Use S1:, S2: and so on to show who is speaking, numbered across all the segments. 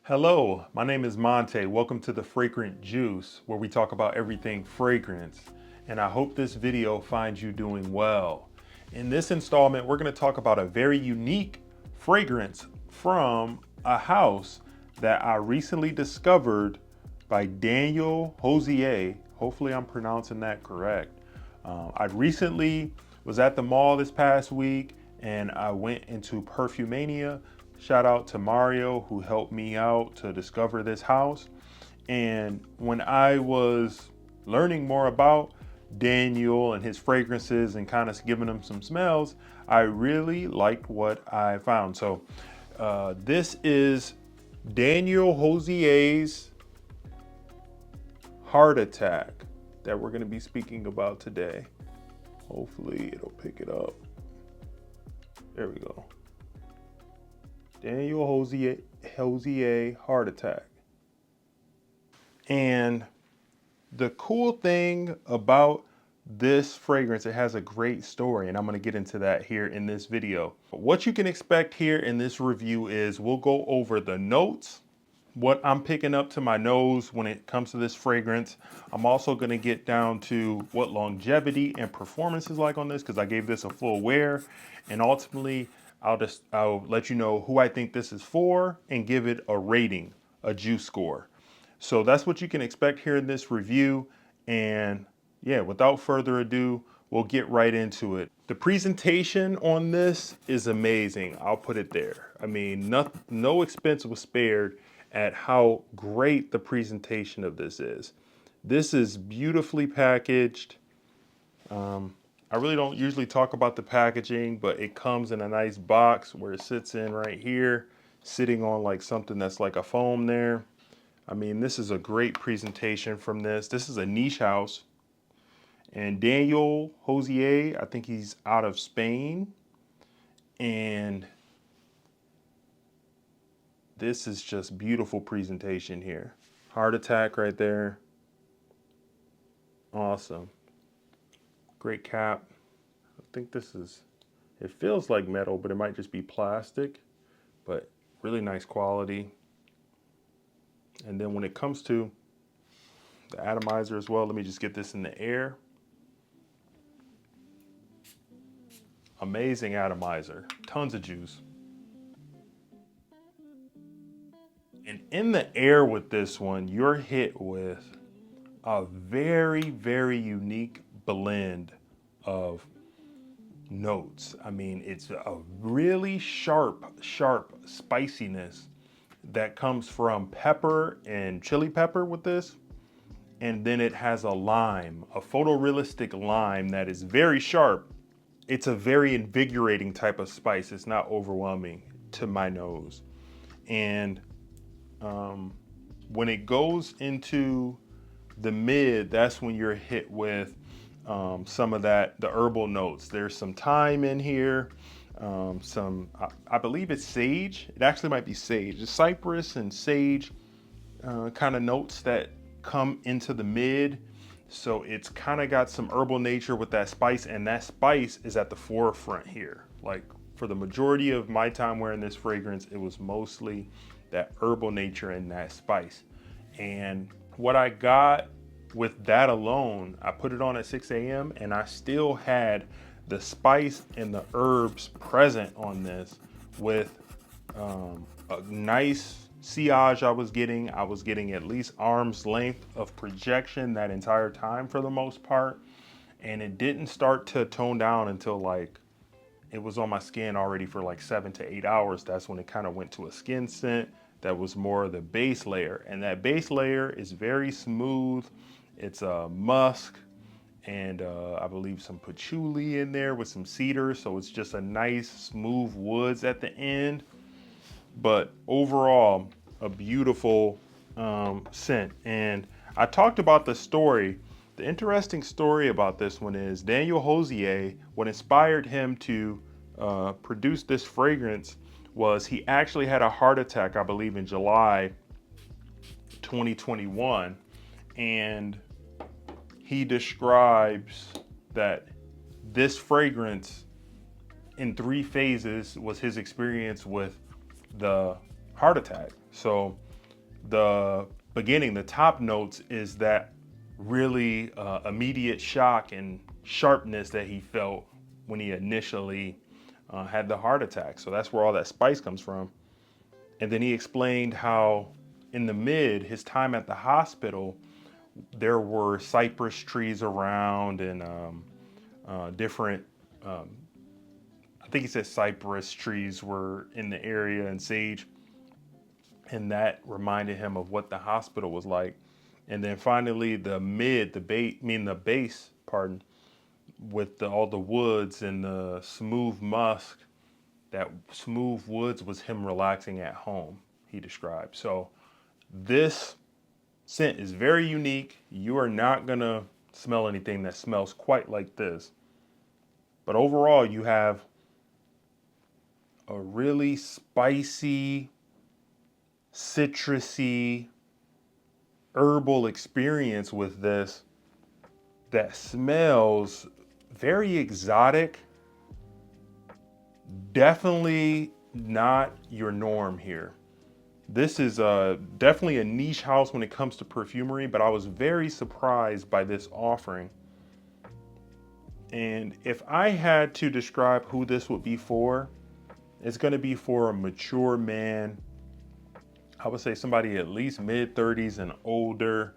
S1: Hello, my name is Monte. Welcome to the Fragrant Juice, where we talk about everything fragrance. And I hope this video finds you doing well. In this installment, we're going to talk about a very unique fragrance from a house that I recently discovered by Daniel Josier. Hopefully I'm pronouncing that correct. I recently was at the mall this past week and I went into Perfumania. Shout out to Mario who helped me out to discover this house. And when I was learning more about Daniel and his fragrances and kind of giving him some smells, I really liked what I found. So this is Daniel Josier's Heart Attack that we're going to be speaking about today. Hopefully it'll pick it up. There we go. Daniel Josier Heart Attack. And the cool thing about this fragrance, it has a great story, and I'm going to get into that here in this video. What you can expect here in this review is we'll go over the notes, what I'm picking up to my nose when it comes to this fragrance. I'm also going to get down to what longevity and performance is like on this, because I gave this a full wear, and ultimately I'll let you know who I think this is for and give it a rating, a juice score. So that's what you can expect here in this review. And yeah, without further ado, we'll get right into it. The presentation on this is amazing. I'll put it there. I mean, no expense was spared at how great the presentation of this is. This is beautifully packaged. I really don't usually talk about the packaging, but it comes in a nice box where it sits in right here, sitting on like something that's like a foam there. I mean, this is a great presentation from this. This is a niche house. And Daniel Josier, I think he's out of Spain. And this is just beautiful presentation here. Heart Attack right there. Awesome. Great cap. I think this is, it feels like metal, but it might just be plastic, but really nice quality. And then when it comes to the atomizer as well, let me just get this in the air. Amazing atomizer, tons of juice. And in the air with this one, you're hit with a very, very unique blend of notes. I mean, it's a really sharp spiciness that comes from pepper and chili pepper with this. And then it has a lime, a photorealistic lime that is very sharp. It's a very invigorating type of spice. It's not overwhelming to my nose. And when it goes into the mid, that's when you're hit with some of that, the herbal notes. There's some thyme in here, I believe it's sage. It actually might be sage. It's cypress and sage kind of notes that come into the mid. So it's kind of got some herbal nature with that spice, and that spice is at the forefront here. Like for the majority of my time wearing this fragrance, it was mostly that herbal nature and that spice. And what I got with that alone, I put it on at 6 a.m. and I still had the spice and the herbs present on this with a nice sillage I was getting at least arm's length of projection that entire time for the most part. And it didn't start to tone down until like it was on my skin already for like 7 to 8 hours. That's when it kind of went to a skin scent that was more of the base layer. And that base layer is very smooth. It's a musk and I believe some patchouli in there with some cedar. So it's just a nice smooth woods at the end. But overall, a beautiful scent. And I talked about the story. The interesting story about this one is Daniel Josier, what inspired him to produce this fragrance was he actually had a heart attack, I believe in July 2021. And he describes that this fragrance in 3 phases was his experience with the heart attack. So The beginning, the top notes, is that really immediate shock and sharpness that he felt when he initially had the heart attack. So that's where all that spice comes from. And then he explained how in the his time at the hospital, there were cypress trees around and different, I think he said cypress trees were in the area and sage. And that reminded him of what the hospital was like. And then finally the base, pardon, with all the woods and the smooth musk, that smooth woods was him relaxing at home, he described. So this scent is very unique. You are not gonna smell anything that smells quite like this. But overall, you have a really spicy, citrusy, herbal experience with this that smells very exotic. Definitely not your norm here. This is definitely a niche house when it comes to perfumery, but I was very surprised by this offering. And if I had to describe who this would be for, it's going to be for a mature man. I would say somebody at least mid-30s and older.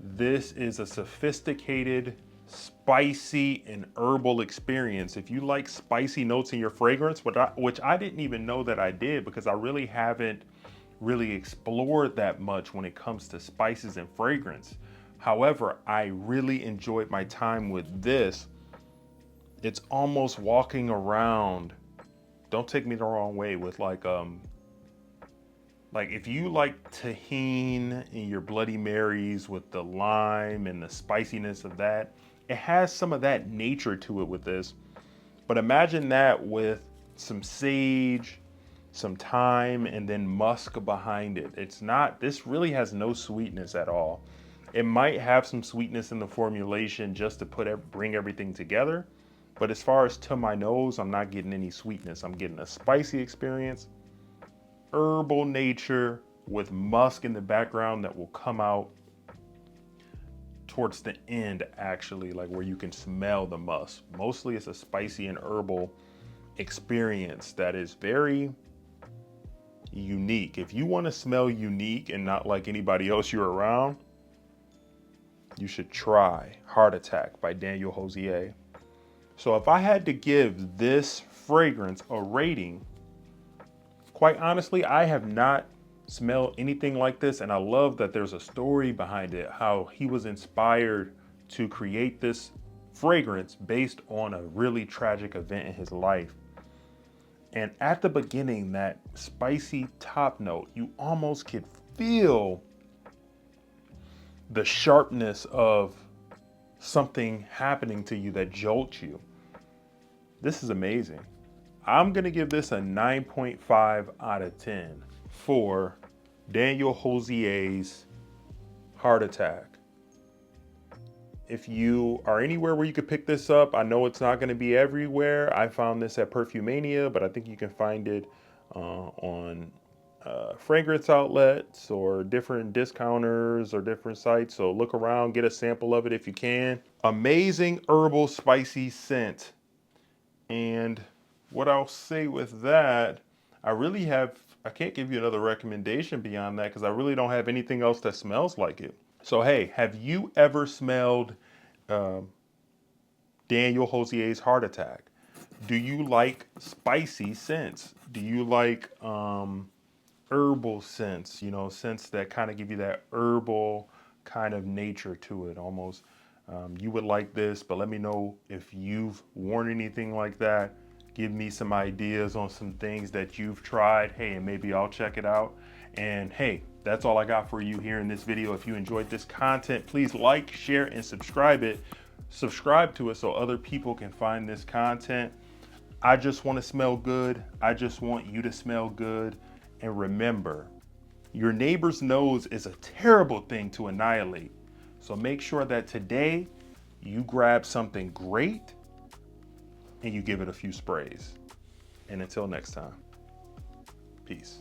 S1: This is a sophisticated, spicy, and herbal experience. If you like spicy notes in your fragrance, which I didn't even know that I did, because I really haven't really explored that much when it comes to spices and fragrance. However, I really enjoyed my time with this. It's almost walking around, don't take me the wrong way, with like if you like tahini in your Bloody Marys with the lime and the spiciness of that, it has some of that nature to it with this. But imagine that with some sage, some thyme, and then musk behind it. This really has no sweetness at all. It might have some sweetness in the formulation just to bring everything together. But as far as to my nose, I'm not getting any sweetness. I'm getting a spicy experience, herbal nature with musk in the background that will come out towards the end, actually, like where you can smell the musk. Mostly it's a spicy and herbal experience that is very unique. If you want to smell unique and not like anybody else you're around, you should try Heart Attack by Daniel Josier. So if I had to give this fragrance a rating, quite honestly, I have not smelled anything like this, and I love that there's a story behind it, how he was inspired to create this fragrance based on a really tragic event in his life. And at the beginning, that spicy top note, you almost could feel the sharpness of something happening to you that jolts you. This is amazing. I'm gonna give this a 9.5 out of 10 for Daniel Josier's Heart Attack. If you are anywhere where you could pick this up, I know it's not gonna be everywhere. I found this at Perfumania, but I think you can find it on fragrance outlets or different discounters or different sites. So look around, get a sample of it if you can. Amazing herbal spicy scent. And what I'll say with that, I can't give you another recommendation beyond that because I really don't have anything else that smells like it. So hey, have you ever smelled Daniel Josier's Heart Attack? Do you like spicy scents? Do you like herbal scents? Scents that kind of give you that herbal kind of nature to it almost. You would like this, but let me know if you've worn anything like that. Give me some ideas on some things that you've tried. Hey, and maybe I'll check it out. And hey, that's all I got for you here in this video. If you enjoyed this content, please like, share, and subscribe to it so other people can find this content. I just want to smell good. I just want you to smell good. And remember, your neighbor's nose is a terrible thing to annihilate. So make sure that today you grab something great and you give it a few sprays. And until next time, peace.